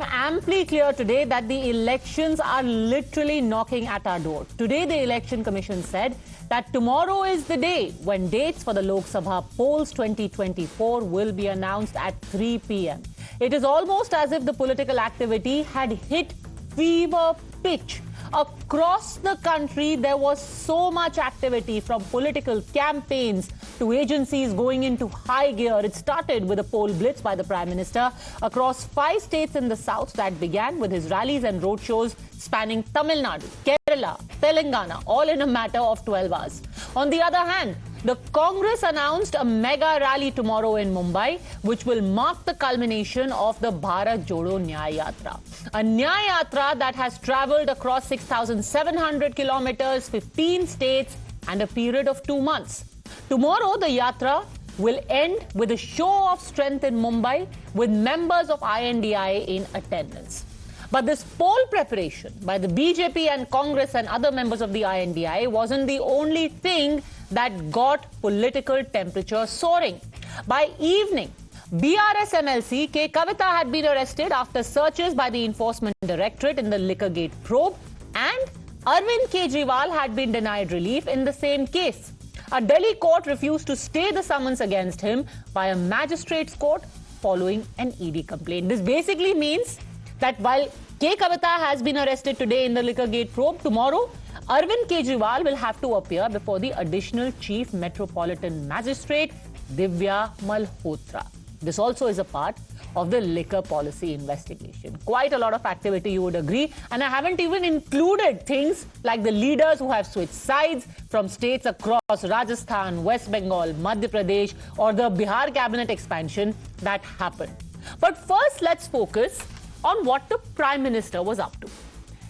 became amply clear today that the elections are literally knocking at our door. Today, the Election Commission said that tomorrow is the day when dates for the Lok Sabha polls 2024 will be announced at 3 p.m. It is almost as if the political activity had hit fever pitch. Across the country, there was so much activity, from political campaigns to agencies going into high gear. It started with a poll blitz by the Prime Minister across 5 states in the south that began with his rallies and roadshows spanning Tamil Nadu, Kerala, Telangana, all in a matter of 12 hours. On the other hand, the Congress announced a mega rally tomorrow in Mumbai, which will mark the culmination of the Bharat Jodo Nyaya Yatra. A Nyaya Yatra that has travelled across 6,700 kilometers, 15 states, and a period of 2 months. Tomorrow, the Yatra will end with a show of strength in Mumbai, with members of I.N.D.I.A in attendance. But this poll preparation by the BJP and Congress and other members of the I.N.D.I.A wasn't the only thing that got political temperature soaring. By evening, BRS MLC K Kavitha had been arrested after searches by the Enforcement Directorate in the Liquorgate probe, and Arvind Kejriwal had been denied relief in the same case. A Delhi court refused to stay the summons against him by a magistrate's court following an ED complaint. This basically means that while K Kavita has been arrested today in the Liquorgate probe, tomorrow Arvind Kejriwal will have to appear before the additional Chief Metropolitan Magistrate Divya Malhotra. This also is a part of the liquor policy investigation. Quite a lot of activity, you would agree. And I haven't even included things like the leaders who have switched sides from states across Rajasthan, West Bengal, Madhya Pradesh, or the Bihar cabinet expansion that happened. But first, let's focus on what the Prime Minister was up to.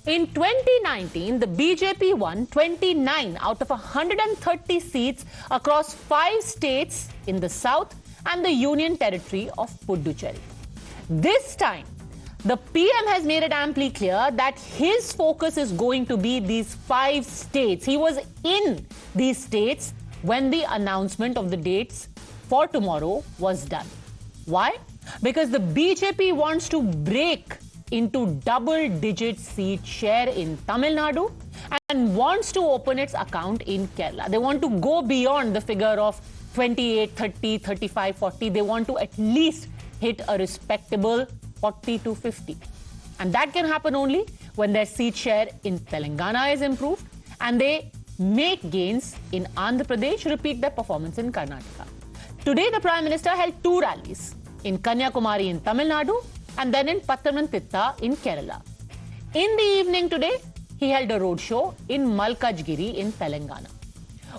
In 2019, the BJP won 29 out of 130 seats across 5 states in the south and the Union Territory of Puducherry. This time, the PM has made it amply clear that his focus is going to be these 5 states. He was in these states when the announcement of the dates for tomorrow was done. Why? Because the BJP wants to break into double-digit seat share in Tamil Nadu and wants to open its account in Kerala. They want to go beyond the figure of 28, 30, 35, 40. They want to at least hit a respectable 40 to 50. And that can happen only when their seat share in Telangana is improved and they make gains in Andhra Pradesh, repeat their performance in Karnataka. Today, the Prime Minister held 2 rallies in Kanyakumari in Tamil Nadu and then in Pathanamthitta in Kerala. In the evening today, he held a roadshow in Malkajgiri in Telangana.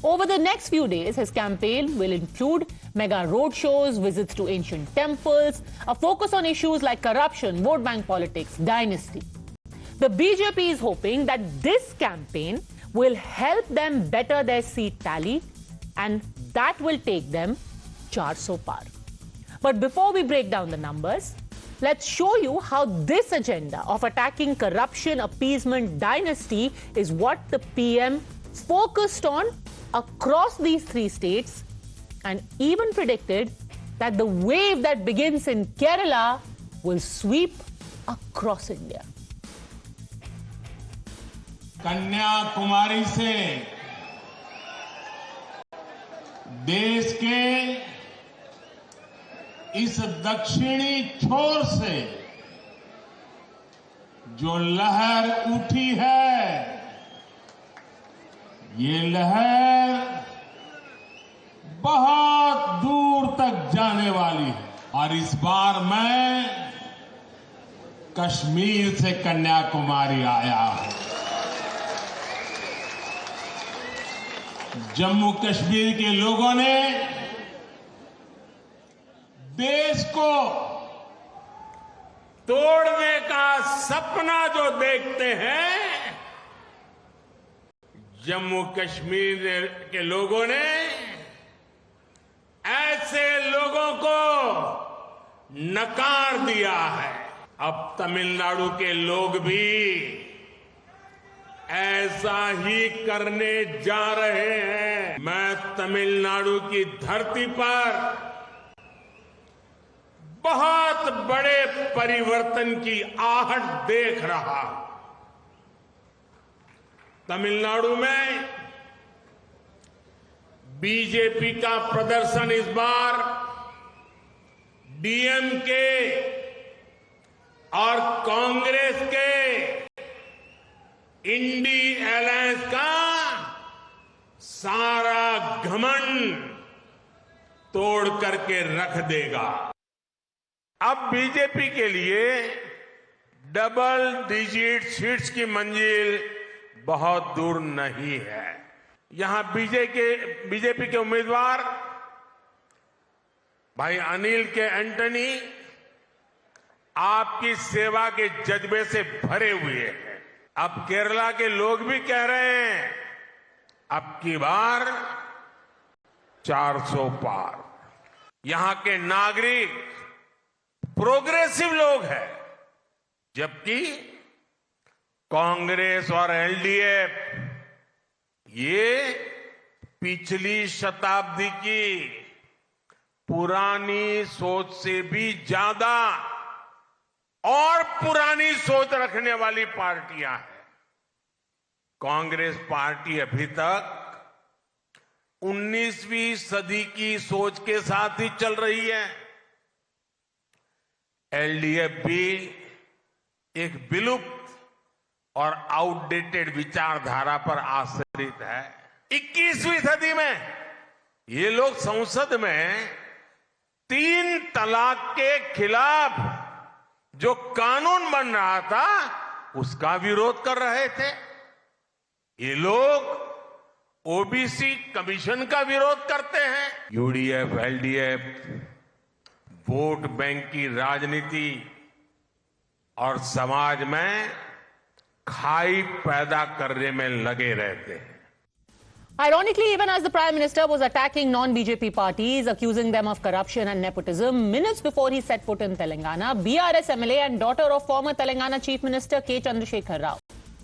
Over the next few days, his campaign will include mega roadshows, visits to ancient temples, a focus on issues like corruption, vote bank politics, dynasty. The BJP is hoping that this campaign will help them better their seat tally, and that will take them 400 par. But before we break down the numbers, let's show you how this agenda of attacking corruption, appeasement, dynasty is what the PM focused on across these 3 states, and even predicted that the wave that begins in Kerala will sweep across India. Kanyakumari से देश के इस दक्षिणी छोर से जो लहर उठी है, ये लहर बहुत दूर तक जाने वाली है। और इस बार मैं कश्मीर से कन्याकुमारी आया हूं। जम्मू कश्मीर के लोगों ने देश को तोड़ने का सपना जो देखते हैं, जम्मू कश्मीर के लोगों ने ऐसे लोगों को नकार दिया है। अब तमिलनाडु के लोग भी ऐसा ही करने जा रहे हैं। मैं तमिलनाडु की धरती पर बहुत बड़े परिवर्तन की आहट देख रहा हूं। तमिलनाडु में बीजेपी का प्रदर्शन इस बार डीएमके और कांग्रेस के इंडी अलायंस का सारा घमंड तोड़ करके रख देगा। अब बीजेपी के लिए डबल डिजिट सीट्स की मंजिल बहुत दूर नहीं है। यहां बीजेपी के उम्मीदवार भाई अनिल के एंटनी आपकी सेवा के जज्बे से भरे हुए हैं। अब केरला के लोग भी कह रहे हैं अब की बार 400 पार। यहां के नागरिक प्रोग्रेसिव लोग हैं, जबकि कांग्रेस और एनडीए ये पिछली शताब्दी की पुरानी सोच से भी ज्यादा और पुरानी सोच रखने वाली पार्टियां हैं। कांग्रेस पार्टी अभी तक 19वीं सदी की सोच के साथ ही चल रही है। एलडीएफ भी एक विलुप्त और आउटडेटेड विचारधारा पर आश्रित है। 21वीं सदी में ये लोग संसद में 3 तलाक के खिलाफ जो कानून बन रहा था उसका विरोध कर रहे थे। ये लोग ओबीसी कमीशन का विरोध करते हैं। यूडीएफ, एलडीएफ वोट बैंक की राजनीति और समाज में खाई पैदा करने में लगे रहते हैं। Ironically, even as the Prime Minister was attacking non-BJP parties, accusing them of corruption and nepotism, minutes before he set foot in Telangana, BRS MLA and daughter of former Telangana Chief Minister K Rao,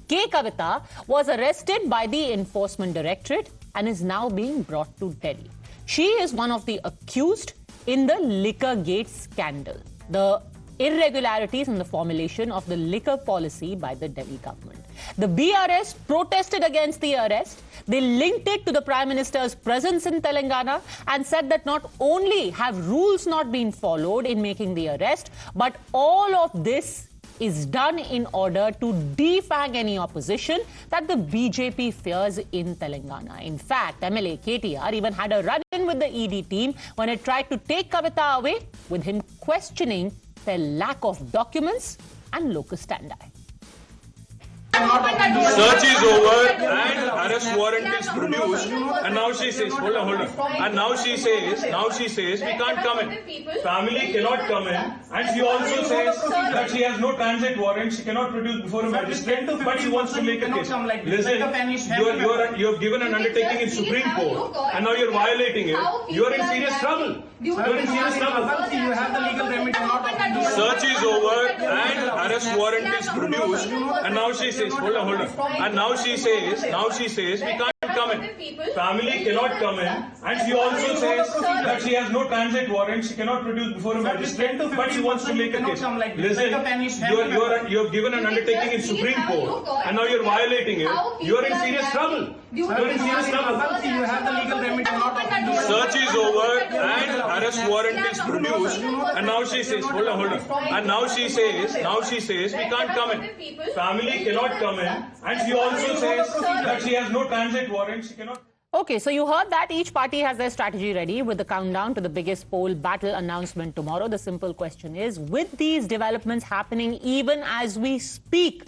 K Kavita, was arrested by the Enforcement Directorate and is now being brought to Delhi. She is one of the accused in the liquor gate scandal, the irregularities in the formulation of the liquor policy by the Delhi government. The BRS protested against the arrest. They linked it to the Prime Minister's presence in Telangana and said that not only have rules not been followed in making the arrest, but all of this is done in order to defang any opposition that the BJP fears in Telangana. In fact, MLA KTR even had a run-in with the ED team when it tried to take Kavitha away, with him questioning their lack of documents and locus standi. Search is over and arrest warrant is produced, and now she says, hold on. And now she says, we can't come in. Family cannot come in, and she also says that she has no transit warrant, she cannot produce before a magistrate, but she wants to make a case. Listen, you have given an undertaking in Supreme Court, and now you're violating it. You're in serious trouble. You're in serious trouble. You have the legal remedy not. Search is over and arrest warrant is produced, and now she says, hold on. And now she says, we can't come in. Family cannot come in, and she also says that she has no transit warrant, she cannot produce before a magistrate, but she wants to make a case. Listen, you have given an undertaking in Supreme Court, and now you're violating it. You're in serious trouble. You're in serious trouble. You have the legal remedy not. Search is over and arrest warrant is produced, and now she says, hold on. And now she says, we can't come in. Family cannot come in, and she also says that she has no transit warrant, she cannot. Okay, so you heard that each party has their strategy ready with the countdown to the biggest poll battle announcement tomorrow. The simple question is, with these developments happening even as we speak,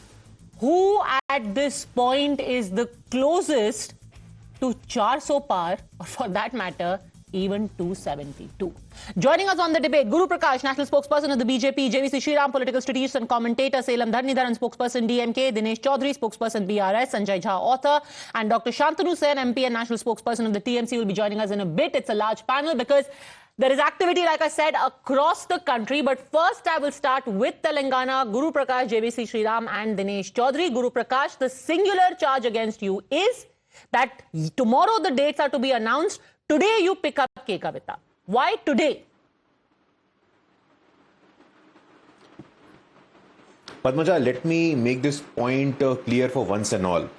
who at this point is the closest to 400 par, or for that matter, even 272. Joining us on the debate, Guru Prakash, national spokesperson of the BJP, JVC Sriram, political strategist and commentator, Salem Dharnidharan, spokesperson DMK, Dinesh Chaudhary, spokesperson BRS, Sanjay Jha, author, and Dr. Shantanu Sen, MP and national spokesperson of the TMC, will be joining us in a bit. It's a large panel because there is activity, like I said, across the country. But first, I will start with Telangana. Guru Prakash, JVC Sriram, and Dinesh Chaudhary. Guru Prakash, the singular charge against you is that tomorrow the dates are to be announced. Today you pick up K Kavita. Why today? Padmaja, let me make this point clear for once and all.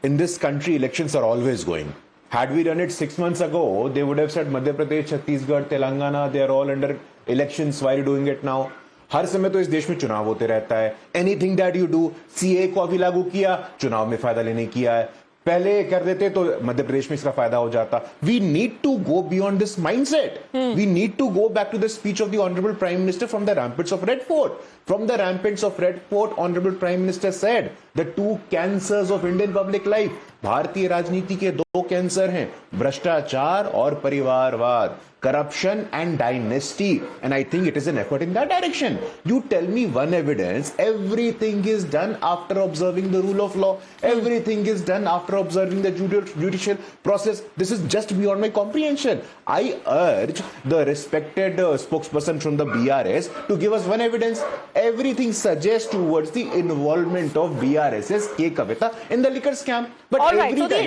In this country, elections are always going. Had we done it 6 months ago, they would have said Madhya Pradesh, Chhattisgarh, Telangana, they are all under elections. Why are you doing it now? हर समय तो इस देश में चुनाव होते रहता है. Anything that you do, CA को अभी लागू किया, चुनाव में फायदा लेने किया है. पहले कर देते तो मध्य प्रदेश में इसका फायदा हो जाता. We need to go beyond this mindset. We need to go back to the speech of the Honorable Prime Minister from the ramparts of Red Fort. From the ramparts of Red Fort, Honorable Prime Minister said the two cancers of Indian public life. भारतीय राजनीति के दो cancer हैं, भ्रष्टाचार और परिवारवाद. Corruption and dynasty, and I think it is an effort in that direction. You tell me one evidence. Everything is done after observing the rule of law. Everything is done after observing the judicial process. This is just beyond my comprehension. I urge the respected spokesperson from the BRS to give us one evidence. Everything suggests towards the involvement of BRS's K Kavita in the liquor scam. But all right, so the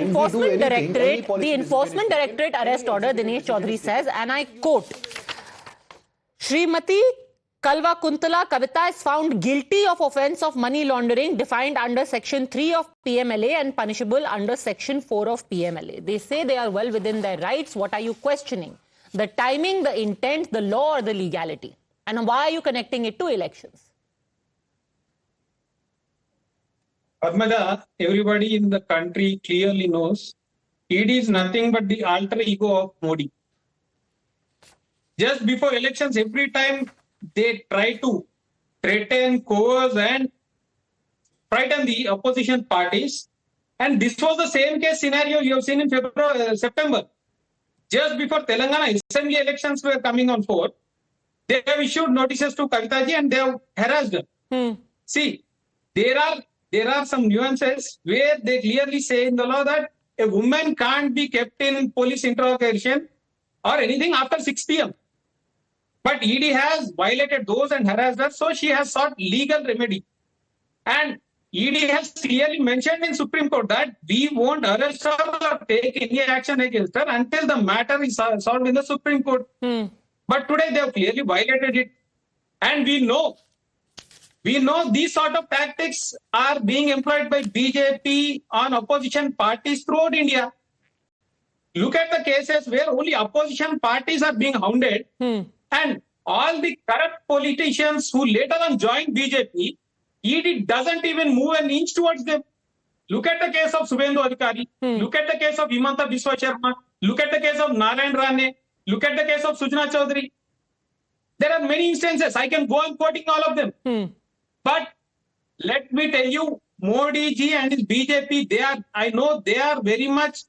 Enforcement Directorate arrest order, Dinesh Chaudhary says, and I quote, Srimati Kalva Kuntala Kavitha is found guilty of offence of money laundering defined under Section 3 of PMLA and punishable under Section 4 of PMLA. They say they are well within their rights. What are you questioning? The timing, the intent, the law, or the legality? And why are you connecting it to elections? Padmaja, everybody in the country clearly knows ED is nothing but the alter ego of Modi. Just before elections, every time they try to threaten, coerce and frighten the opposition parties. And this was the same case scenario you have seen in September. Just before Telangana Assembly elections were coming on forth, they have issued notices to Kavitha ji and they have harassed her. See, there are some nuances where they clearly say in the law that a woman can't be kept in police interrogation or anything after 6 p.m. But ED has violated those and harassed her, so she has sought legal remedy. And ED has clearly mentioned in Supreme Court that we won't arrest her or take any action against her until the matter is solved in the Supreme Court. But today they have clearly violated it. And we know these sort of tactics are being employed by BJP on opposition parties throughout India. Look at the cases where only opposition parties are being hounded. And all the corrupt politicians who later on joined BJP, ED doesn't even move an inch towards them. Look at the case of Subhendu Adhikari. Look at the case of Himanta Biswa Sharma. Look at the case of Narayan Rane. Look at the case of Sujna Chaudhary. There are many instances. I can go on quoting all of them. But let me tell you, Modi ji and his BJP, I know they are very much,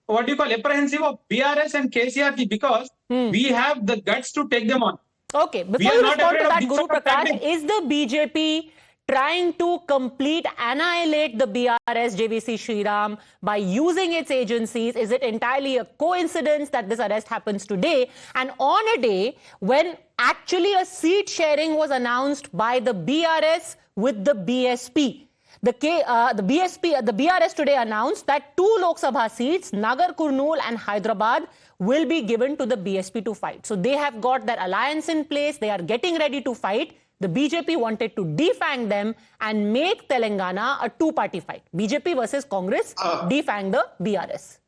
apprehensive of BRS and KCR ji because we have the guts to take them on. Okay, before you respond to that, Guru Prakash, is the BJP trying to annihilate the BRS, JVC Shriram by using its agencies? Is it entirely a coincidence that this arrest happens today? And on a day when actually a seat sharing was announced by the BRS with the BSP. The BRS today announced that 2 Lok Sabha seats, Nagar Kurnool and Hyderabad, will be given to the BSP to fight. So they have got their alliance in place. They are getting ready to fight. The BJP wanted to defang them and make Telangana a two-party fight. BJP versus Congress, defang the BRS.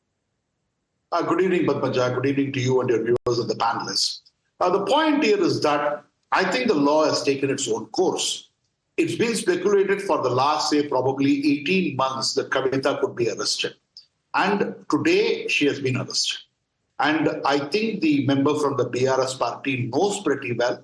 Good evening, Padmaja. Good evening to you and your viewers and the panelists. The point here is that I think the law has taken its own course. It's been speculated for the last, say, probably 18 months that Kavitha could be arrested. And today, she has been arrested. And I think the member from the BRS party knows pretty well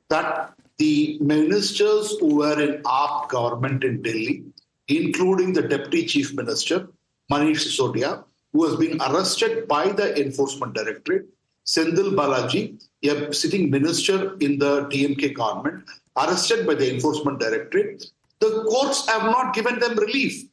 that the ministers who were in AAP government in Delhi, including the Deputy Chief Minister, Manish Sisodia, who has been arrested by the Enforcement Directorate, Senthil Balaji, a sitting minister in the TMK government, arrested by the Enforcement Directorate, the courts have not given them relief,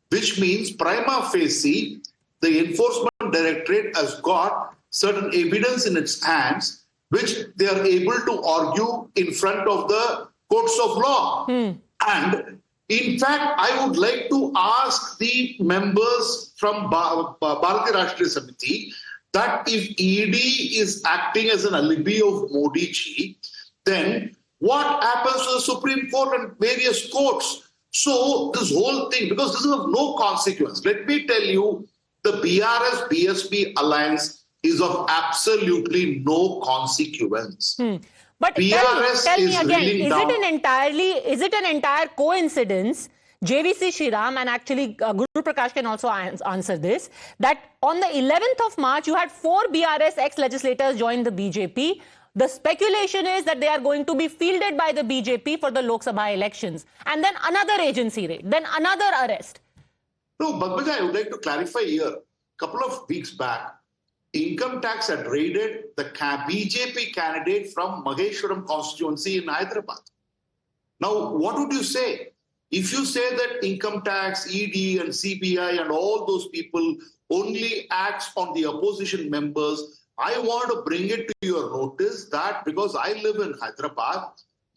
which means prima facie, the Enforcement Directorate has got certain evidence in its hands, which they are able to argue in front of the courts of law. And in fact, I would like to ask the members from Bharatiya Rashtriya Samiti that if ED is acting as an alibi of Modi ji, then What happens to the Supreme Court and various courts? So this whole thing, because this is of no consequence. Let me tell you, the BRS-BSP alliance is of absolutely no consequence. But BRS tell me is again, reeling is down. it an entire coincidence, JVC Shriram, and actually Guru Prakash can also answer this, that on the 11th of March, you had 4 BRS ex-legislators join the BJP. The speculation is that they are going to be fielded by the BJP for the Lok Sabha elections. And then another agency raid, then another arrest. No, Padmaja, I would like to clarify here. A couple of weeks back, income tax had raided the BJP candidate from Maheshwaram constituency in Hyderabad. Now, what would you say? If you say that income tax, ED and CBI and all those people only acts on the opposition members, I want to bring it to your notice that because I live in Hyderabad,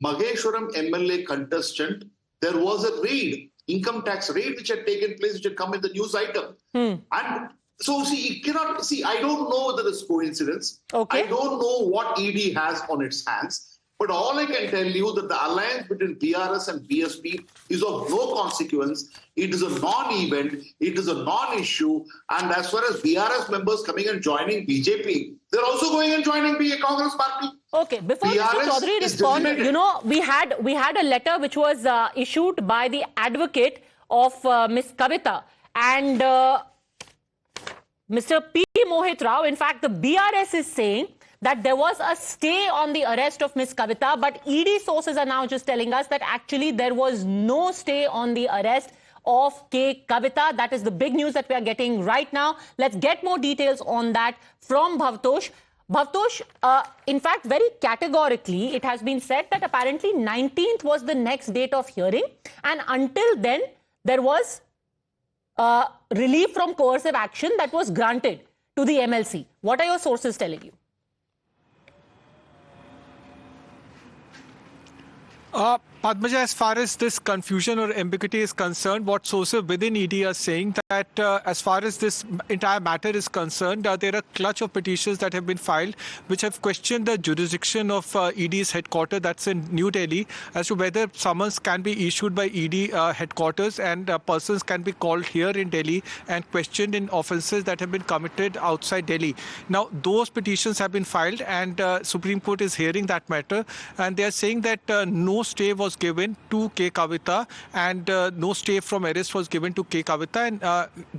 Maheshwaram MLA contestant, there was a raid, income tax raid, which had taken place, which had come in the news item. And so, see, you cannot see. I don't know whether it's coincidence. Okay. I don't know what ED has on its hands. But all I can tell you that the alliance between BRS and BSP is of no consequence. It is a non-event. It is a non-issue. And as far as BRS members coming and joining BJP, they're also going and joining the Congress party. Okay, before Mr. BRS Chaudhary is responds, designated. you know, we had a letter which was issued by the advocate of Ms. Kavitha, and Mr. P. Mohit Rao, in fact, the BRS is saying that there was a stay on the arrest of Ms. Kavitha, but ED sources are now just telling us that actually there was no stay on the arrest of K Kavita. That is the big news that we are getting right now. Let's get more details on that from Bhavtosh. Bhavtosh, in fact, very categorically, it has been said that apparently 19th was the next date of hearing, and until then, there was relief from coercive action that was granted to the MLC. What are your sources telling you? Padmaja, as far as this confusion or ambiguity is concerned, what sources within ED are saying that as far as this entire matter is concerned, there are a clutch of petitions that have been filed which have questioned the jurisdiction of ED's headquarters, that's in New Delhi, as to whether summons can be issued by ED headquarters and persons can be called here in Delhi and questioned in offences that have been committed outside Delhi. Now, those petitions have been filed and Supreme Court is hearing that matter, and they are saying that no stay was given to K Kavita and no stay from arrest was given to K Kavita, and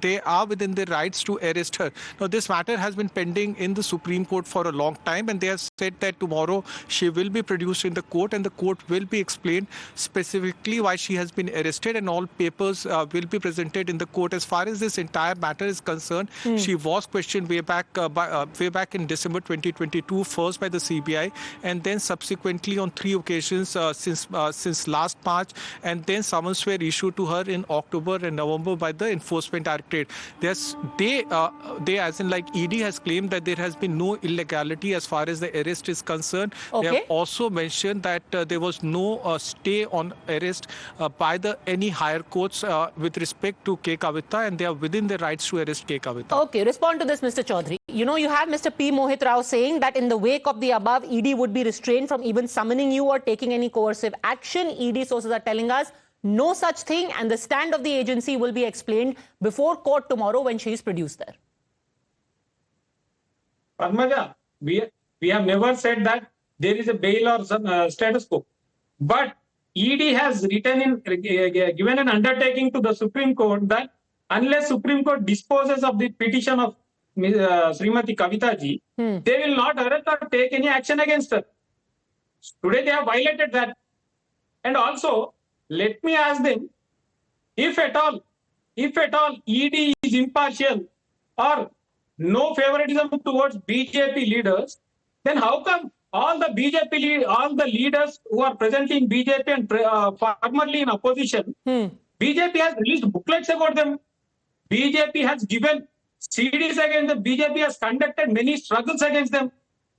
they are within their rights to arrest her. Now, this matter has been pending in the Supreme Court for a long time, and they have said that tomorrow she will be produced in the court and the court will be explained specifically why she has been arrested, and all papers will be presented in the court. As far as this entire matter is concerned, she was questioned way back in December 2022, first by the CBI and then subsequently on 3 occasions since last March, and then summons were issued to her in October and November by the Enforcement Directorate. They as in like ED has claimed that there has been no illegality as far as the arrest is concerned. Okay. They have also mentioned that there was no stay on arrest by any higher courts with respect to K Kavita, and they are within their rights to arrest K Kavita. Okay, respond to this, Mr. Chaudhary. You know, you have Mr. P. Mohit Rao saying that in the wake of the above, ED would be restrained from even summoning you or taking any coercive action. ED sources are telling us no such thing, and the stand of the agency will be explained before court tomorrow when she is produced there. Padmaja, we have never said that there is a bail or some status quo. But ED has given an undertaking to the Supreme Court that unless Supreme Court disposes of the petition of Srimati Kavita ji, they will not arrest or take any action against her. Today they have violated that. And also, let me ask them, if at all ED is impartial or no favoritism towards BJP leaders, then how come all the leaders who are presently in BJP and formerly in opposition, BJP has released booklets about them. BJP has given CDs against them. BJP has conducted many struggles against them.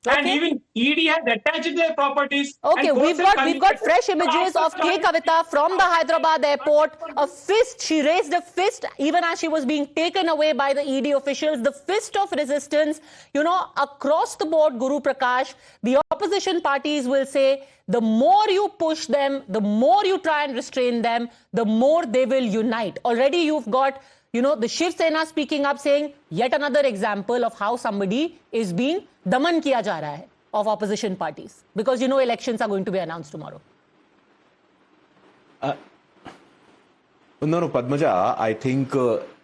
And even ED has attached their properties. Okay, we've got fresh images of K Kavita from the Hyderabad airport. A fist, she raised a fist even as she was being taken away by the ED officials. The fist of resistance, you know, across the board, Guru Prakash. The opposition parties will say the more you push them, the more you try and restrain them, the more they will unite. Already you've got, you know, the Shiv Sena speaking up saying yet another example of how somebody is being daman kiya ja raha hai of opposition parties, because you know elections are going to be announced tomorrow. No, Padmaja, I think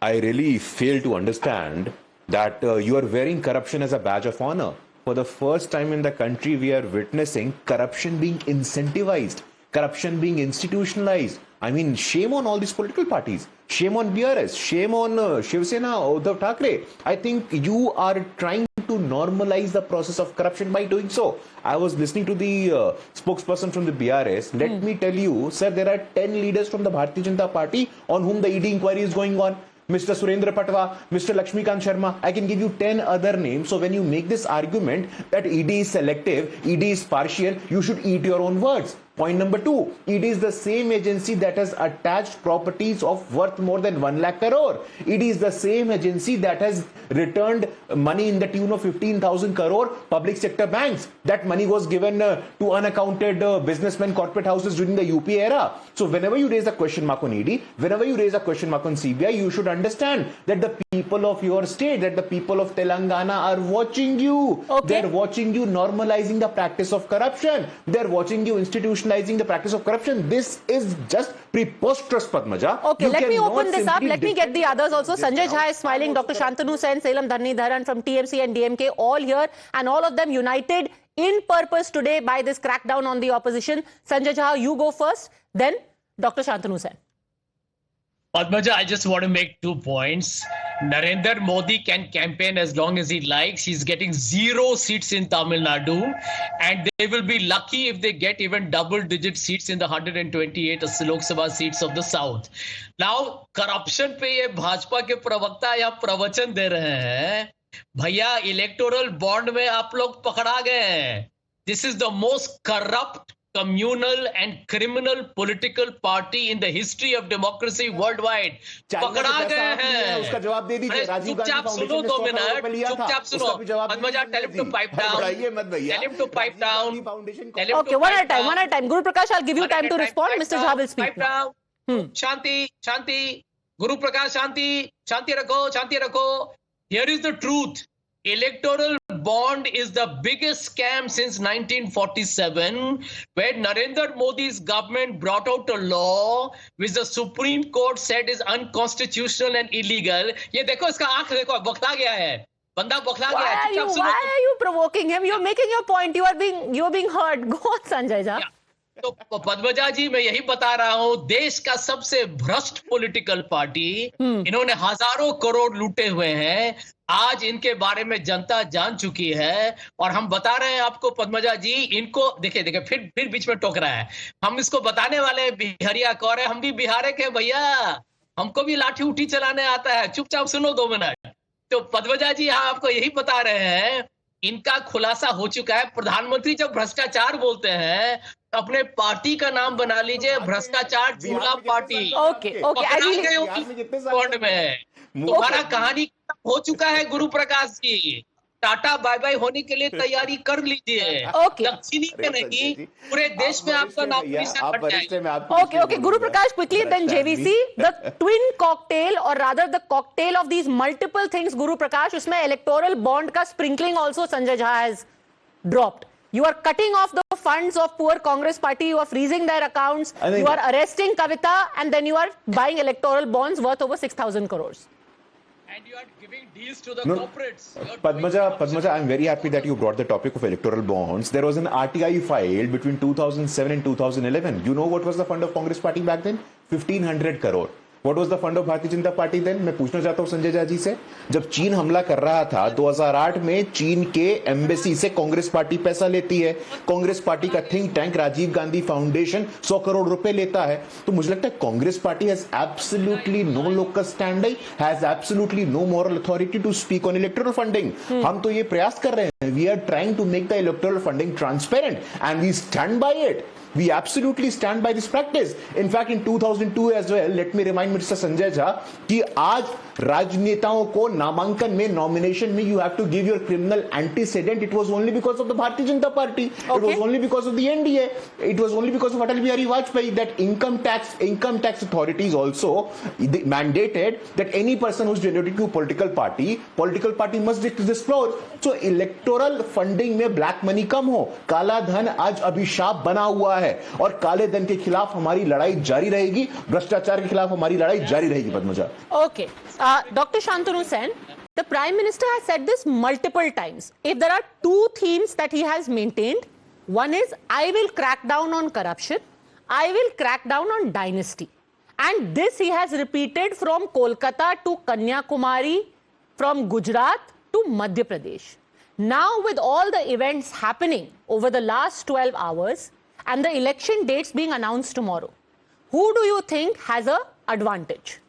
I really fail to understand that you are wearing corruption as a badge of honor. For the first time in the country, we are witnessing corruption being incentivized, corruption being institutionalized. I mean, shame on all these political parties. Shame on BRS. Shame on Shiv Sena, Uddhav Thackeray. I think you are trying to normalize the process of corruption by doing so. I was listening to the spokesperson from the BRS. Let me tell you, sir, there are 10 leaders from the Bharatiya Janata Party on whom the ED inquiry is going on. Mr. Surendra Patwa, Mr. Lakshmikant Sharma, I can give you 10 other names. So when you make this argument that ED is selective, ED is partial, you should eat your own words. Point number 2, ED is the same agency that has attached properties of worth more than 1 lakh crore. ED is the same agency that has returned money in the tune of 15,000 crore public sector banks. That money was given to unaccounted businessmen, corporate houses during the UP era. So whenever you raise a question mark on ED, whenever you raise a question mark on CBI, you should understand that the people of your state, that the people of Telangana are watching you. Okay. They're watching you normalizing the practice of corruption. They're watching you institutionalizing the practice of corruption. This is just preposterous, Padmaja. Okay, let me open this up. Let me get the others also. Sanjay Jha is smiling. Dr. Shantanu Sen, Salem Dhanidharan from TMC and DMK, all here, and all of them united in purpose today by this crackdown on the opposition. Sanjay Jha, you go first, then Dr. Shantanu Sen. Padmaja, I just want to make 2 points. Narendra Modi can campaign as long as he likes. He's getting 0 seats in Tamil Nadu, and they will be lucky if they get even double-digit seats in the 128 Lok Sabha seats of the South. Now, corruption पे ये भाजपा के प्रवक्ता यहाँ प्रवचन दे रहे हैं. भैया, electoral bond में आप लोग पकड़ा गए हैं. This is the most corrupt, communal and criminal political party in the history of democracy worldwide. पकड़ा गए हैं. उसका जवाब दे दीजिए. राजीव गांधी फाउंडेशन ने 100 करोड़ रुपए लिया था. चुपचाप सुनो. Padmaja, tell him to pipe down. Tell him to pipe down. Okay, one at a time. Guru Prakash, I'll give you time to respond. Mr. Jha will speak. Pipe down. Shanti. Guru Prakash, Shanti rakho. Here is the truth. Electoral bond is the biggest scam since 1947, where Narendra Modi's government brought out a law which the Supreme Court said is unconstitutional and illegal. ये देखो इसका आंख देखो, बौखला गया है. बंदा बौखला गया है. Why are you provoking him? You're making your point. You're being heard. Go on, Sanjay Jha. तो पद्मजा जी, मैं यही बता रहा हूं, देश का सबसे भ्रष्ट पॉलिटिकल पार्टी, इन्होंने हजारों करोड़ लूटे हुए हैं. आज इनके बारे में जनता जान चुकी है, और हम बता रहे हैं आपको पद्मजा जी, इनको देखिए फिर बीच में टोक रहा है. हम इसको बताने वाले बिहारिया कौर है, हम भी बिहारे के भैया, हमको भी लाठी उठी चलाने आता है. चुपचाप सुनो 2 मिनट. तो पद्मजा जी हाँ आपको यही बता रहे हैं, इनका खुलासा हो चुका है. प्रधानमंत्री जब भ्रष्टाचार बोलते हैं तो अपने पार्टी का नाम बना लीजिए, भ्रष्टाचार झूला पार्टी. ओके. बॉन्ड में तुम्हारा कहानी हो चुका है. गुरु Prakash ji, tata bye bye होने के लिए तैयारी कर लीजिए. दक्षिणी में नहीं, पूरे देश में आपका नाम हट जाएगा. Okay. Guru Prakash, quickly, then JVC. The twin cocktail, or rather the cocktail of these multiple things, Guru Prakash, उसमें electoral bond का sprinkling also Sanjay Jha has dropped. You are cutting off the funds of poor Congress party. You are freezing their accounts. You are arresting Kavitha, and then you are buying electoral bonds worth over 6,000 crores. And you are giving deals to the corporates. Padmaja, I'm very happy that you brought the topic of electoral bonds. There was an RTI filed between 2007 and 2011. You know what was the fund of Congress party back then? 1,500 crore. What was the fund of Bharatiya Janata party then? मैं पूछना चाहता हूं संजय झा जी से, जब चीन हमला कर रहा था 2008 में, चीन के एम्बेसी से कांग्रेस पार्टी पैसा लेती है. कांग्रेस पार्टी का think tank Rajiv Gandhi foundation 100 crore रुपए लेता है. तो मुझे लगता है Congress party has absolutely no locus stand, has absolutely no moral authority to speak on electoral funding. हम तो ये प्रयास कर रहे हैं We are trying to make the electoral funding transparent, and we stand by it. We absolutely stand by this practice. In fact, in 2002 as well, let me remind Mr. Sanjay Jha कि आज राजनेताओं को नामांकन में, nomination में, you have to give your criminal antecedent. It was only because of the Bharatiya Janata Party. Okay. It was only because of the I.N.D.A. It was only because of Atal Bihari Vajpayee that income tax authorities also mandated that any person who is related to a political party must disclose. So electoral funding में black money कम हो, काला धन आज अभिशाप बना हुआ है, और काले धन के खिलाफ हमारी लड़ाई जारी रहेगी, भ्रष्टाचार के खिलाफ हमारी लड़ाई जारी रहेगी। Padmaja. Okay. Dr. Shantanu Sen, the Prime Minister has said this multiple times. If there are two themes that he has maintained, one is, I will crack down on corruption, I will crack down on dynasty. And this he has repeated from Kolkata to Kanyakumari, from Gujarat to Madhya Pradesh. Now, with all the events happening over the last 12 hours and the election dates being announced tomorrow, who do you think has an advantage?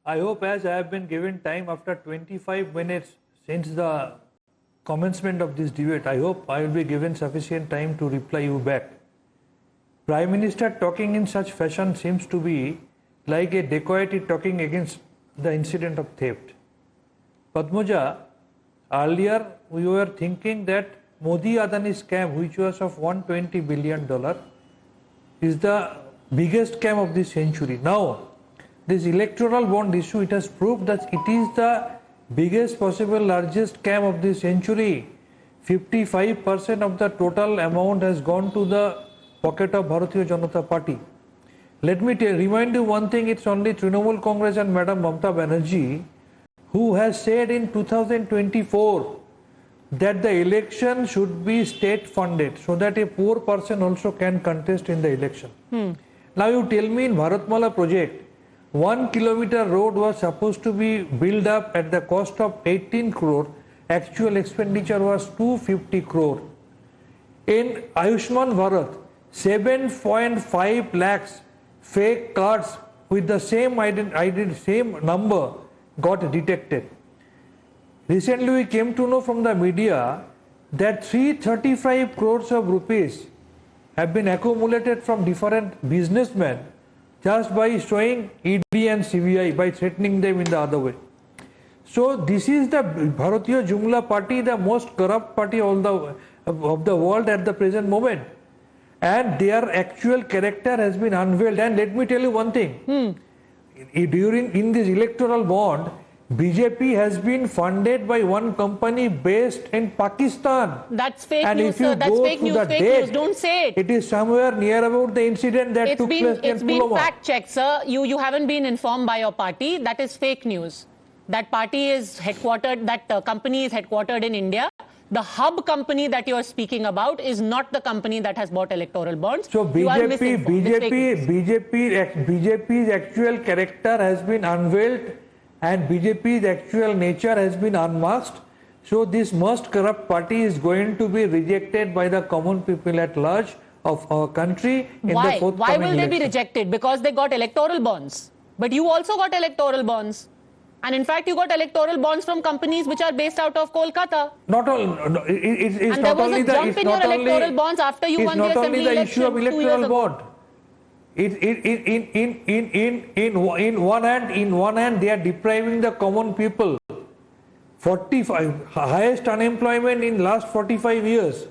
I hope, as I have been given time after 25 minutes since the commencement of this debate, I hope I will be given sufficient time to reply you back. Prime Minister talking in such fashion seems to be like a dacoity talking against the incident of theft. Padmaja, earlier we were thinking that Modi-Adani scam, which was of $120 billion, is the biggest scam of this century. Now, this electoral bond issue, it has proved that it is the biggest possible largest scam of this century. 55% of the total amount has gone to the pocket of Bharatiya Janata Party. Let me remind you one thing, it's only Trinamool Congress and Madam Mamata Banerjee who has said in 2024 that the election should be state funded so that a poor person also can contest in the election. Now you tell me, in Bharatmala project, 1 kilometer road was supposed to be built up at the cost of 18 crore, actual expenditure was 250 crore. In Ayushman Bharat, 7.5 lakhs fake cards with the same same number got detected. Recently we came to know from the media that 335 crores of rupees have been accumulated from different businessmen just by showing ED and CBI, by threatening them in the other way. So this is the Bharatiya Jumla Party, the most corrupt party of the world at the present moment. And their actual character has been unveiled. And let me tell you one thing. In this electoral bond, BJP has been funded by one company based in Pakistan. That's fake and news, sir. That's fake news. Fake news. Don't say it. It is somewhere near about the incident that took place in Pulwama. It's been fact-checked, sir. You haven't been informed by your party. That is fake news. That party is headquartered, that company is headquartered in India. The hub company that you are speaking about is not the company that has bought electoral bonds. So BJP's actual character has been unveiled and BJP's actual nature has been unmasked. So this most corrupt party is going to be rejected by the common people at large of our country in the forthcoming Why will they election. be rejected? Because they got electoral bonds. But you also got electoral bonds. And in fact, you got electoral bonds from companies which are based out of Kolkata. Not all. No, it's and not there was only a jump in your electoral bonds after you won the assembly election. It's not only the issue of electoral bond. In one hand, they are depriving the common people. 45 highest unemployment in last 45 years.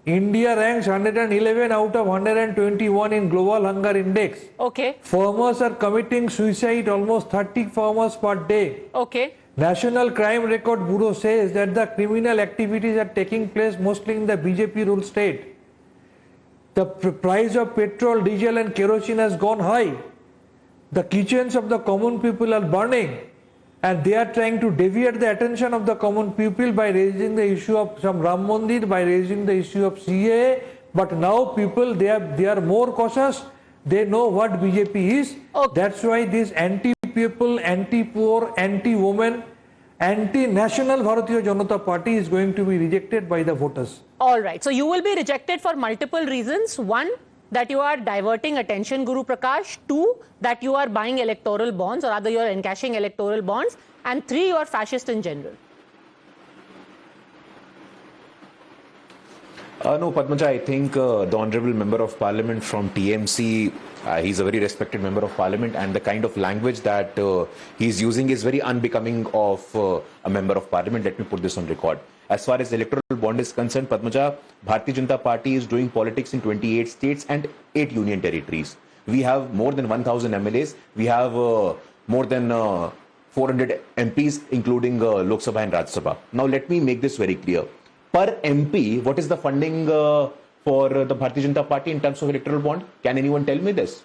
India ranks 111 out of 121 in Global Hunger Index. Okay. Farmers are committing suicide, almost 30 farmers per day. Okay. National Crime Record Bureau says that the criminal activities are taking place mostly in the BJP-ruled state. The price of petrol, diesel and kerosene has gone high. The kitchens of the common people are burning. And they are trying to deviate the attention of the common people by raising the issue of some Ram Mandir, by raising the issue of CAA. But now people, they are more cautious. They know what BJP is. Okay. That's why this anti-people, anti-poor, anti-woman, anti-national Bharatiya Janata Party is going to be rejected by the voters. All right. So you will be rejected for multiple reasons. One, that you are diverting attention, Guru Prakash. 2, that you are buying electoral bonds, or rather you are encashing electoral bonds. And 3, you are fascist in general. No, Padmaja, I think the Honorable Member of Parliament from TMC, he's a very respected Member of Parliament, and the kind of language that he's using is very unbecoming of a Member of Parliament. Let me put this on record. As far as electoral bond is concerned, Padmaja, Bharatiya Janata Party is doing politics in 28 states and 8 union territories. We have more than 1,000 MLAs. We have more than 400 MPs, including Lok Sabha and Rajya Sabha. Now, let me make this very clear. Per MP, what is the funding for the Bharatiya Janata Party in terms of electoral bond? Can anyone tell me this?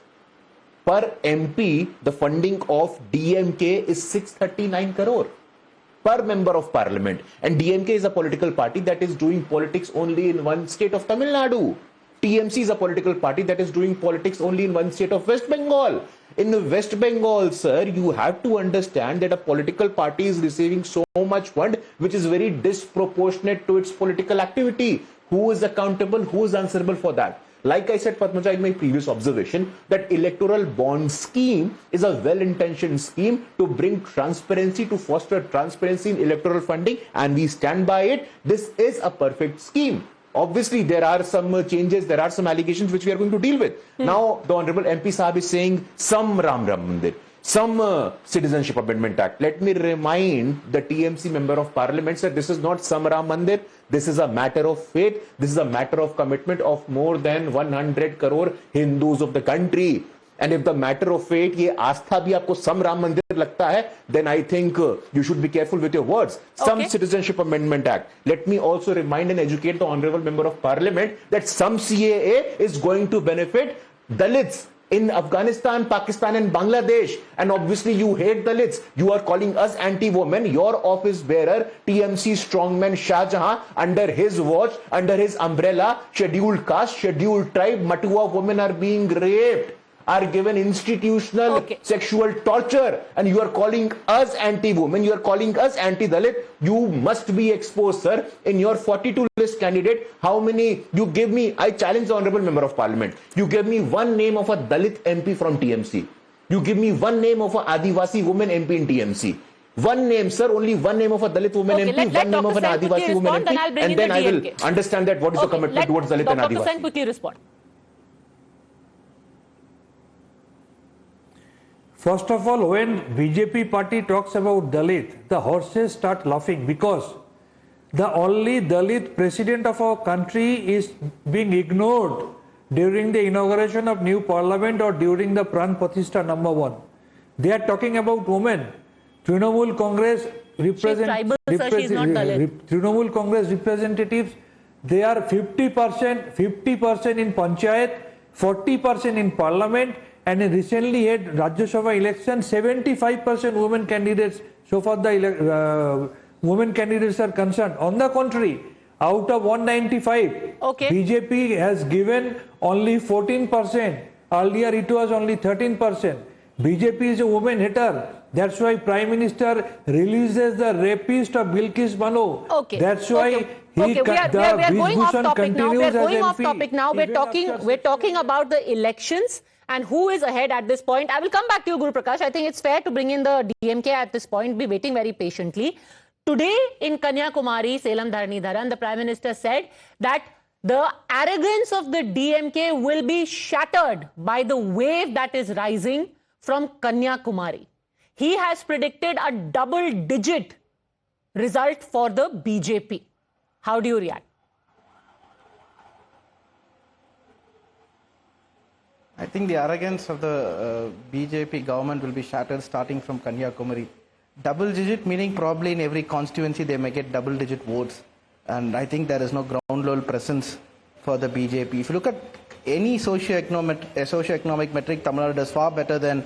Per MP, the funding of DMK is 639 crore per member of parliament. And DMK is a political party that is doing politics only in one state of Tamil Nadu. TMC is a political party that is doing politics only in one state of West Bengal. In West Bengal, sir, you have to understand that a political party is receiving so much fund which is very disproportionate to its political activity. Who is accountable? Who is answerable for that? Like I said, Padmaja, in my previous observation, that electoral bond scheme is a well-intentioned scheme to bring transparency, to foster transparency in electoral funding, and we stand by it. This is a perfect scheme. Obviously, there are some changes, there are some allegations which we are going to deal with. Now, the Honorable MP Saab is saying some Ram Mandir, some Citizenship Amendment Act. Let me remind the TMC Member of Parliament that this is not some Ram Mandir. This is a matter of faith. This is a matter of commitment of more than 100 crore Hindus of the country. And if the matter of fate, ye aastha bhi aapko some Ram Mandir lagta hai, then I think you should be careful with your words. Some Citizenship Amendment Act. Let me also remind and educate the Honorable Member of Parliament that some CAA is going to benefit Dalits in Afghanistan, Pakistan and Bangladesh. And obviously you hate Dalits. You are calling us anti-women. Your office bearer, TMC strongman Shah Jahan, under his watch, under his umbrella, scheduled caste, scheduled tribe, Matua women are being raped, are given institutional sexual torture, and you are calling us anti-women, you are calling us anti-Dalit. You must be exposed, sir. In your 42 list candidate, how many you give me? I challenge the Honorable Member of Parliament. You give me one name of a Dalit MP from TMC. You give me one name of a Adivasi woman MP in TMC. One name, sir, only one name of a Dalit woman MP, one name of an Adivasi woman MP, and then I will understand that what is the commitment towards Dalit and Adivasi. Dr. Sen, quickly respond. First of all, when BJP party talks about Dalit, the horses start laughing because the only Dalit president of our country is being ignored during the inauguration of new parliament or during the Pran Pratishtha #1. They are talking about women. Trinamool Congress Trinamool Congress representatives, they are 50% in Panchayat, 40% in Parliament, and recently had Rajya Sabha election, 75% women candidates. So far the women candidates are concerned. On the contrary, out of 195, BJP has given only 14%. Earlier it was only 13%. BJP is a woman hater. That's why Prime Minister releases the rapist of Bilkis Bano. That's why we are going off topic now. We are going off topic now. We're talking about the elections and who is ahead at this point. I will come back to you, Guru Prakash. I think it's fair to bring in the DMK at this point. Be waiting very patiently. Today in Kanyakumari, Salem Dharani Dharan, the Prime Minister said that the arrogance of the DMK will be shattered by the wave that is rising from Kanyakumari. He has predicted a double-digit result for the BJP. How do you react? I think the arrogance of the BJP government will be shattered starting from Kanyakumari. Double-digit meaning probably in every constituency they may get double-digit votes. And I think there is no ground-level presence for the BJP. If you look at any socio-economic metric, Tamil Nadu does far better than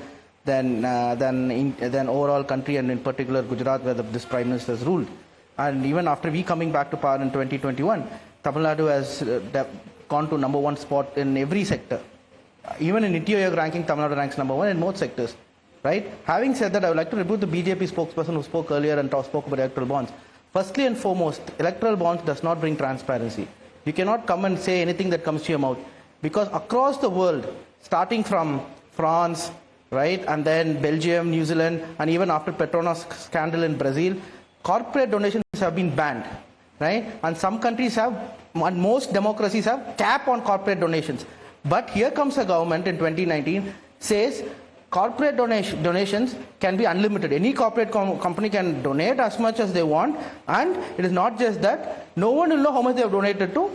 overall country, and in particular Gujarat, where this Prime Minister has ruled. And even after we coming back to power in 2021, Tamil Nadu has gone to #1 spot in every sector. Even in I.N.D.I.A ranking, Tamil Nadu ranks #1 in most sectors. Right? Having said that, I would like to rebuke the BJP spokesperson who spoke earlier and spoke about electoral bonds. Firstly and foremost, electoral bonds does not bring transparency. You cannot come and say anything that comes to your mouth. because across the world, starting from France, right, and then Belgium, New Zealand, and even after Petronas scandal in Brazil, corporate donations have been banned, right? And some countries have, and most democracies have cap on corporate donations. But here comes a government in 2019 says corporate donations can be unlimited. Any corporate company can donate as much as they want, and it is not just that. No one will know how much they have donated to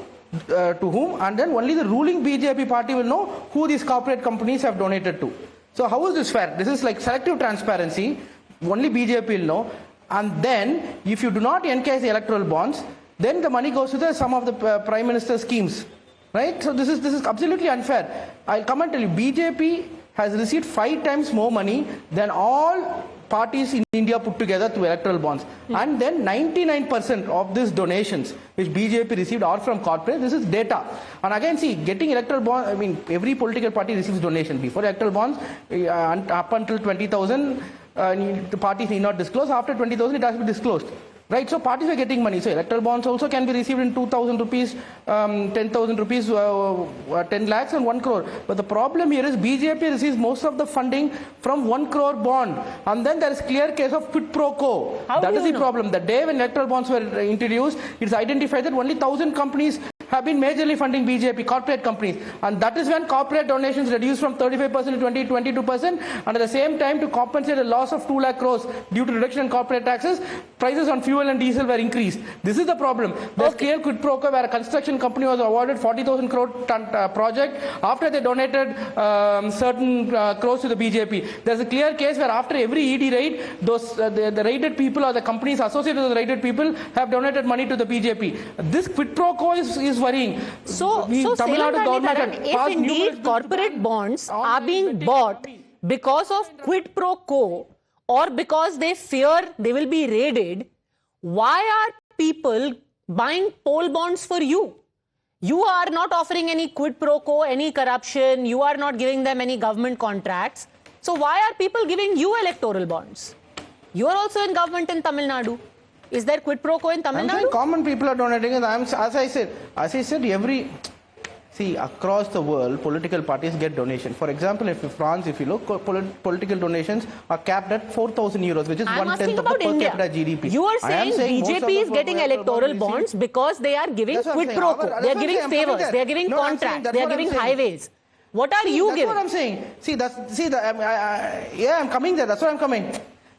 whom, and then only the ruling BJP party will know who these corporate companies have donated to. So how is this fair? This is like selective transparency. Only BJP will know. And then, if you do not encash the electoral bonds, then the money goes to some of the Prime Minister's schemes. Right? So this is absolutely unfair. I'll come and tell you, BJP has received 5 times more money than all parties in India put together through electoral bonds. And then 99% of these donations which BJP received are from corporate. This is data. And again, see, getting electoral bonds, I mean, every political party receives donation. Before electoral bonds, up until 20,000, the parties need not disclose. After 20,000, it has to be disclosed. Right, so parties are getting money. So electoral bonds also can be received in 2,000 rupees, 10,000 rupees, 10 lakhs and 1 crore. But the problem here is BJP receives most of the funding from 1 crore bond. And then there is clear case of quid pro quo. That is the problem. The day when electoral bonds were introduced, it's identified that only 1,000 companies have been majorly funding BJP, corporate companies. And that is when corporate donations reduced from 35% to 22%. And at the same time, to compensate a loss of 2 lakh crores due to reduction in corporate taxes, prices on fuel and diesel were increased. This is the problem. There's clear quid pro quo where a construction company was awarded 40,000 crore project after they donated certain crores to the BJP. There's a clear case where after every ED raid, those the raided people or the companies associated with the raided people have donated money to the BJP. This quid pro quo is worrying. So if indeed corporate bonds are being bought because of quid pro quo or because they fear they will be raided, why are people buying poll bonds for you? You are not offering any quid pro quo, any corruption. You are not giving them any government contracts. So why are people giving you electoral bonds? You are also in government in Tamil Nadu. Is there quid pro quo in Tamil Nadu? Common people are donating. As I said, across the world, political parties get donation. For example, if France, if you look, political donations are capped at 4,000 euros, which is 1/10 of the per capita GDP. You are saying BJP is getting electoral bonds because they are giving quid pro quo. They are giving favors. They are giving contracts. They are giving highways. What are you giving? That's what I'm saying. I'm coming there. That's what I'm coming.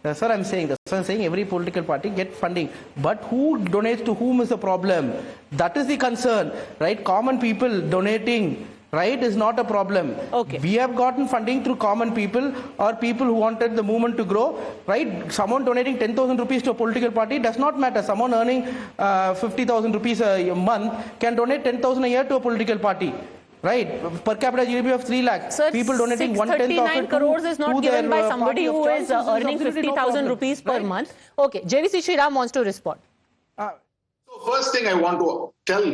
That's what I'm saying. That's what I'm saying. Every political party gets funding. But who donates to whom is the problem? That is the concern, right? Common people donating, right, is not a problem. Okay. We have gotten funding through common people or people who wanted the movement to grow, right? Someone donating 10,000 rupees to a political party does not matter. Someone earning 50,000 rupees a month can donate 10,000 a year to a political party. Right, per capita GDP of 3 lakh. So people donating 1/10 of it. Crores is not given by somebody who is earning 50,000 rupees per month. Okay, JVC Sriram wants to respond. So first thing I want to tell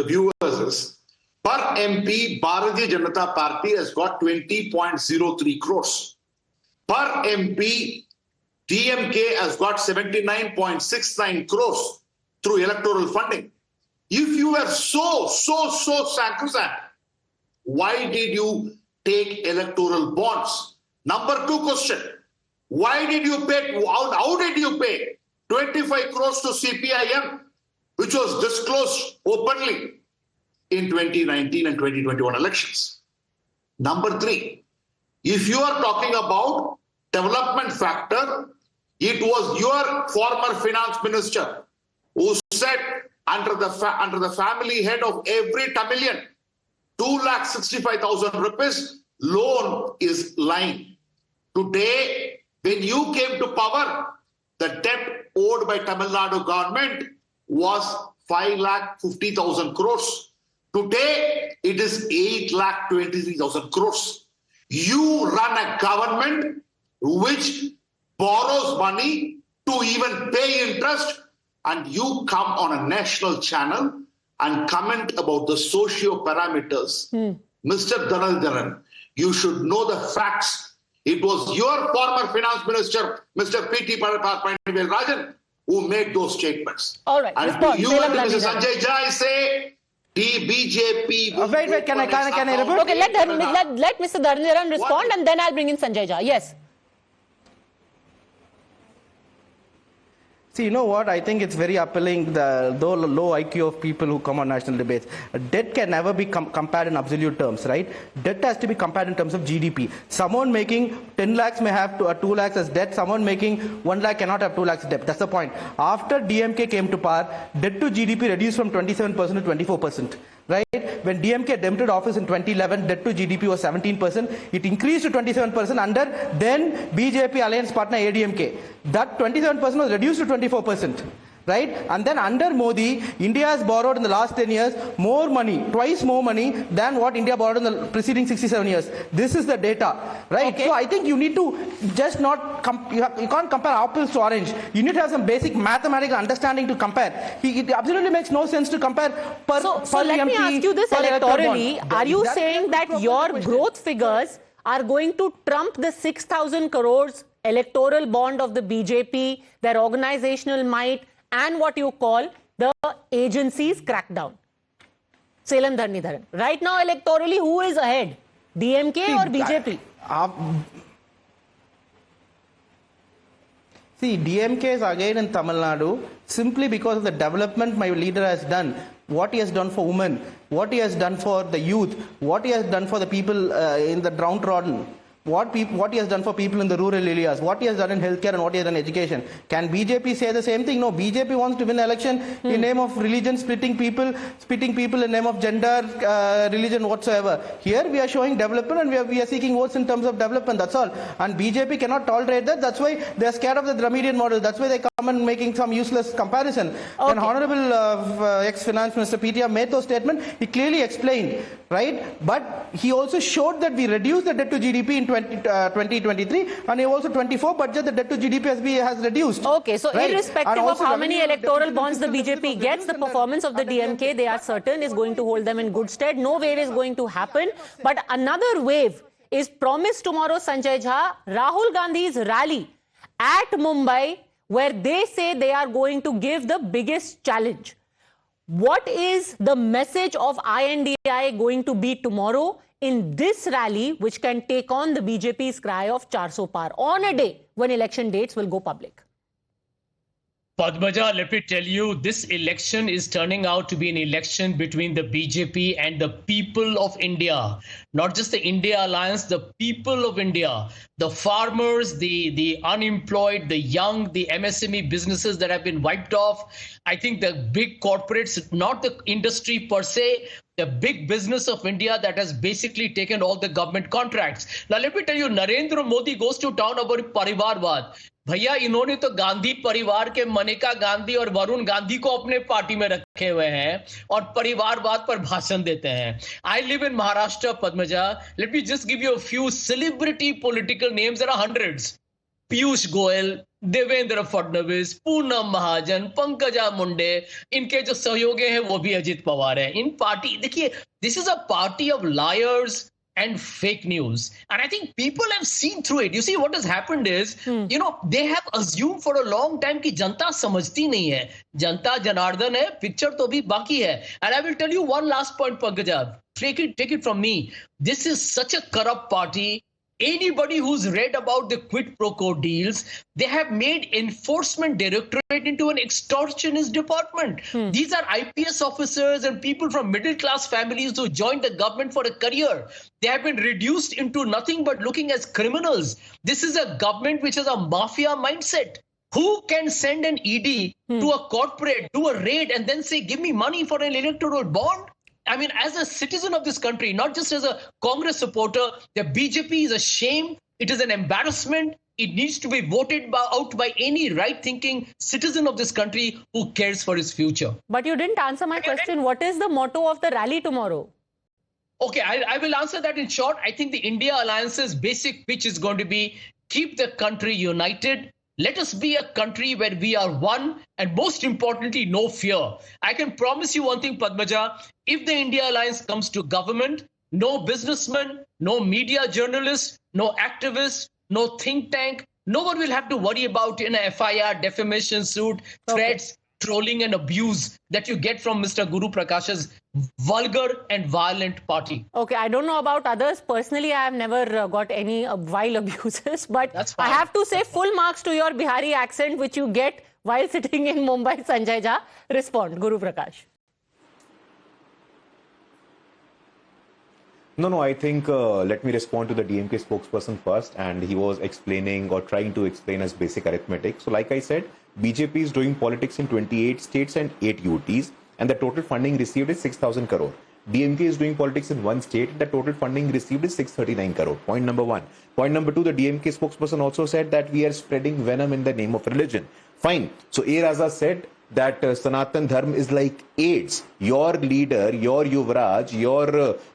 the viewers is, per MP, Bharatiya Janata Party has got 20.03 crores. Per MP, DMK has got 79.69 crores through electoral funding. If you were so sacrosanct, why did you take electoral bonds? Number 2 question, why did you pay, how did you pay 25 crores to CPIM, which was disclosed openly in 2019 and 2021 elections? Number 3, if you are talking about development factor, it was your former finance minister who said under the family head of every Tamilian, 2,65,000 rupees loan is lying. Today, when you came to power, the debt owed by Tamil Nadu government was 5,50,000 crores. Today, it is 8,23,000 crores. You run a government which borrows money to even pay interest, and you come on a national channel and comment about the socio-parameters. Mr. Dhananjayan, you should know the facts. It was your former finance minister, Mr. P.T. Rajan, who made those statements. All right. And you and Mr. Sanjay Jai say BJP. Wait, can I report? Okay, let Mr. Dharnyaran respond and then I'll bring in Sanjay Jha. Yes. See, you know what? I think it's very appealing, the low IQ of people who come on national debates. Debt can never be compared in absolute terms, right? Debt has to be compared in terms of GDP. Someone making 10 lakhs may have 2 lakhs as debt. Someone making 1 lakh cannot have 2 lakhs debt. That's the point. After DMK came to power, debt to GDP reduced from 27% to 24%. Right? When DMK attempted office in 2011, debt to GDP was 17%. It increased to 27% under then BJP alliance partner ADMK. That 27% was reduced to 24%. Right? And then under Modi, India has borrowed in the last 10 years more money, twice more money than what India borrowed in the preceding 67 years. This is the data. Right? Okay. So I think you need to just not, you can't compare apples to orange. You need to have some basic mathematical understanding to compare. It absolutely makes no sense to compare per So let me ask you this electorally. Are you saying that your growth figures are going to trump the 6,000 crores electoral bond of the BJP, their organizational might, and what you call the agency's crackdown? Selam Dharnidharan. Right now, electorally, who is ahead? DMK or BJP? See, DMK is again in Tamil Nadu simply because of the development my leader has done. What he has done for women, what he has done for the youth, what he has done for the people in the downtrodden. What he has done for people in the rural areas, what he has done in healthcare and what he has done in education. Can BJP say the same thing? No, BJP wants to win election in name of religion, splitting people in name of gender, religion whatsoever. Here we are showing development and we are seeking votes in terms of development, that's all. And BJP cannot tolerate that. That's why they are scared of the Dravidian model. That's why they come and making some useless comparison. Okay. When Honorable ex-Finance Minister PTR made those statement, he clearly explained, right? But he also showed that we reduced the debt to GDP in 2023 and also 24 budget, the debt to GDP has reduced. Okay, so right? Irrespective of how many electoral bonds the BJP gets, the performance of the DMK, they are certain, is going to hold them in good stead. No wave is going to happen. But another wave is promised tomorrow, Sanjay Jha, Rahul Gandhi's rally at Mumbai, where they say they are going to give the biggest challenge. What is the message of I.N.D.I.A going to be tomorrow in this rally, which can take on the BJP's cry of 400 par on a day when election dates will go public? Padmaja, let me tell you, this election is turning out to be an election between the BJP and the people of India. Not just the India Alliance, the people of India. The farmers, the unemployed, the young, the MSME businesses that have been wiped off. I think the big corporates, not the industry per se, the big business of India that has basically taken all the government contracts. Now, let me tell you, Narendra Modi goes to town about Parivarvad. भैया इन्होंने तो गांधी परिवार के मनेका गांधी और वरुण गांधी को अपने party में रखे हुए हैं और परिवारवाद पर भाषण देते हैं. I live in Maharashtra, Padmaja. Let me just give you a few celebrity political names. There are hundreds. Piyush Goyal, Devendra Fadnavis, Poonam Mahajan, Pankaja Munde, इनके जो सहयोगी हैं वो भी अजित पवार हैं. इन पार्टी, देखिए, this is a party of liars and fake news. And I think people have seen through it. You see, what has happened is, they have assumed for a long time कि जनता समझती नहीं है. जनता जनार्दन है, picture तो भी बाकी है. And I will tell you one last point, Pankaj. Take it from me. This is such a corrupt party. Anybody who's read about the quid pro quo deals, they have made enforcement directorate into an extortionist department. These are IPS officers and people from middle class families who joined the government for a career. They have been reduced into nothing but looking as criminals. This is a government which has a mafia mindset. Who can send an ED to a corporate, do a raid and then say, give me money for an electoral bond? I mean, as a citizen of this country, not just as a Congress supporter, the BJP is a shame. It is an embarrassment. It needs to be voted out by any right-thinking citizen of this country who cares for his future. But you didn't answer my question. What is the motto of the rally tomorrow? Okay, I will answer that in short. I think the India Alliance's basic pitch is going to be keep the country united. Let us be a country where we are one, and most importantly, no fear. I can promise you one thing, Padmaja. If the India Alliance comes to government, no businessman, no media journalist, no activist, no think tank, no one will have to worry about in a FIR, defamation suit, threats. trolling and abuse that you get from Mr. Guru Prakash's vulgar and violent party. Okay, I don't know about others. Personally, I have never got any vile abuses, but I have to say full marks to your Bihari accent, which you get while sitting in Mumbai. Sanjay Jha, respond, Guru Prakash. No, I think let me respond to the DMK spokesperson first, and he was explaining or trying to explain as basic arithmetic. So like I said, BJP is doing politics in 28 states and 8 UTs, and the total funding received is 6,000 crore. DMK is doing politics in one state, the total funding received is 639 crore. Point number one. Point number two, the DMK spokesperson also said that we are spreading venom in the name of religion. Fine. So A. Raza said that Sanatan Dharma is like AIDS. Your leader, your Yuvraj, your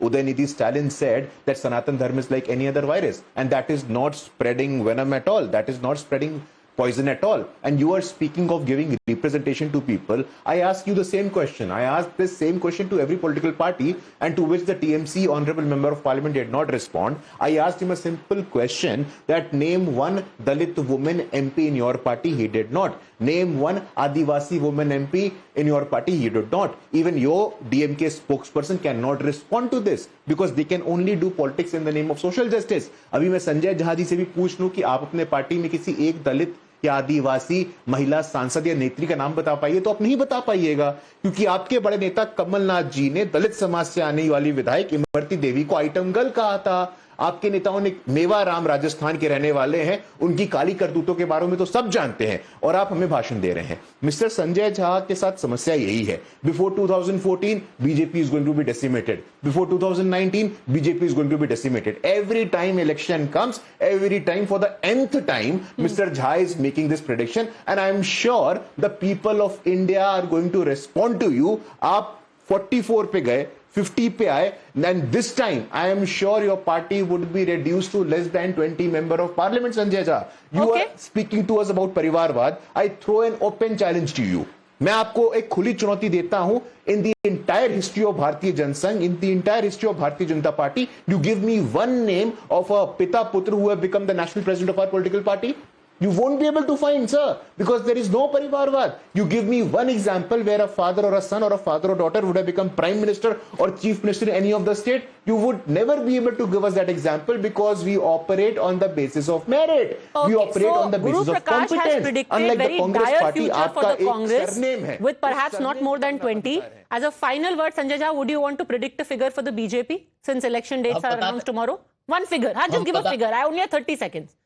Udaynidhi Stalin said that Sanatan Dharma is like any other virus. And that is not spreading venom at all. That is not spreading poison at all. And you are speaking of giving representation to people. I ask you the same question. I asked this same question to every political party, and to which the TMC Honorable Member of Parliament did not respond. I asked him a simple question that name one Dalit woman MP in your party. He did not. Name one Adivasi woman MP in your party. He did not. Even your DMK spokesperson cannot respond to this because they can only do politics in the name of social justice. अभी मैं संजय झा जी से भी पूछ लूं कि आप अपने party में किसी एक दलित या आदिवासी महिला सांसद या नेत्री का नाम बता पाइए, तो आप नहीं बता पाइएगा, क्योंकि आपके बड़े नेता कमलनाथ जी ने दलित समाज से आने वाली विधायक इमरती देवी को आइटम गर्ल कहा था। आपके नेताओं ने मेवाराम राजस्थान के रहने वाले हैं, उनकी काली करतूतों के बारे में तो सब जानते हैं, और आप हमें भाषण दे रहे हैं। मिस्टर संजय झा के साथ समस्या यही है। Before 2014 BJP is going to be decimated, before 2019 BJP is going to be decimated. Every time election comes, every time for the nth time mister Jha is making this prediction, and I am sure the people of India are going to respond to you. आप 44 पे गए, 50 पे आए, and this time I am sure your party would be reduced to less than 20 member of parliament. Sanjay Jha, you are speaking to us about परिवारवाद. I throw an open challenge to you. मैं आपको एक खुली चुनौती देता हूं. In the entire history of भारतीय Jansangh, in the entire history of Bharatiya Janata party, you give me one name of a पिता पुत्र who have become the national president of our political party. You won't be able to find, sir, because there is no parivarvad. You give me one example where a father or a son or a father or daughter would have become prime minister or chief minister in any of the state. You would never be able to give us that example because we operate on the basis of merit. Okay, we operate on the basis of competence. Unlike the Congress party, aapka ek surname hai. With perhaps not more than 20. As a final word, Sanjay Jha, would you want to predict a figure for the BJP since election dates are announced tomorrow? One figure. Just give a figure. I only have 30 seconds.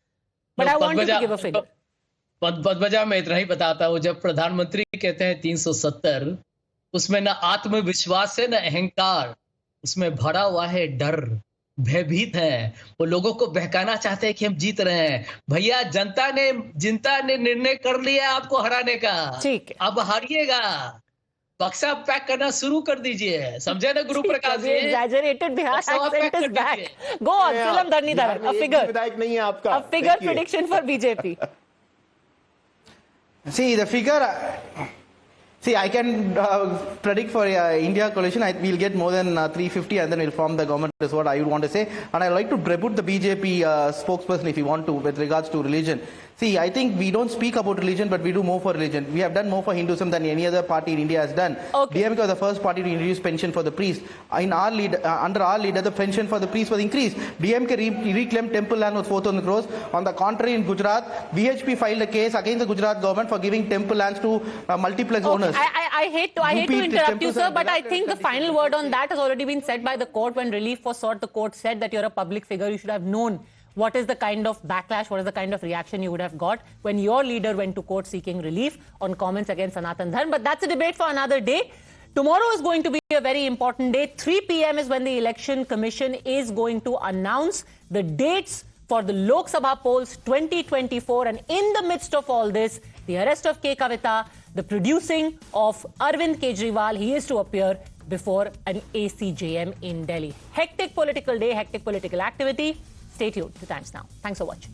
But I want you to give a figure. पदवजा मैं इतना ही बताता हूँ, जब प्रधानमंत्री कहते हैं 370, उसमें ना आत्मविश्वास है ना अहंकार, उसमें भरा हुआ है डर, भयभीत है। वो लोगों को बहकाना चाहते हैं कि हम जीत रहे हैं। भैया जनता ने निर्णय कर लिया आपको हराने का, ठीक, अब हारिएगा। बक्सा पैक करना शुरू कर दीजिए, समझे ना गुरु Prakash ji? Exaggerated Bihar accent is back. Go on, Filam Dharnidhar, a figure. विधायक नहीं है आपका। A figure prediction for BJP. See, the figure... See, I can predict for India coalition, we'll get more than 350 and then we'll form the government, is what I would want to say. And I'd like to rebut the BJP spokesperson, if you want to, with regards to religion. See, I think we don't speak about religion, but we do more for religion. We have done more for Hinduism than any other party in India has done. Okay. DMK was the first party to introduce pension for the priest. In our lead, under our leader, the pension for the priest was increased. DMK reclaimed temple land with 4,000 crores. On the contrary, in Gujarat, VHP filed a case against the Gujarat government for giving temple lands to multiplex owners. I hate to interrupt you, sir, but I think the final word on that has already been said by the court. When relief was sought, the court said that you're a public figure. You should have known what is the kind of backlash, what is the kind of reaction you would have got when your leader went to court seeking relief on comments against Sanatan Dharma. But that's a debate for another day. Tomorrow is going to be a very important day. 3 p.m. is when the Election Commission is going to announce the dates for the Lok Sabha polls 2024. And in the midst of all this, the arrest of K Kavita, the producing of Arvind Kejriwal, he is to appear before an ACJM in Delhi. Hectic political day, hectic political activity. Stay tuned to Times Now. Thanks for watching.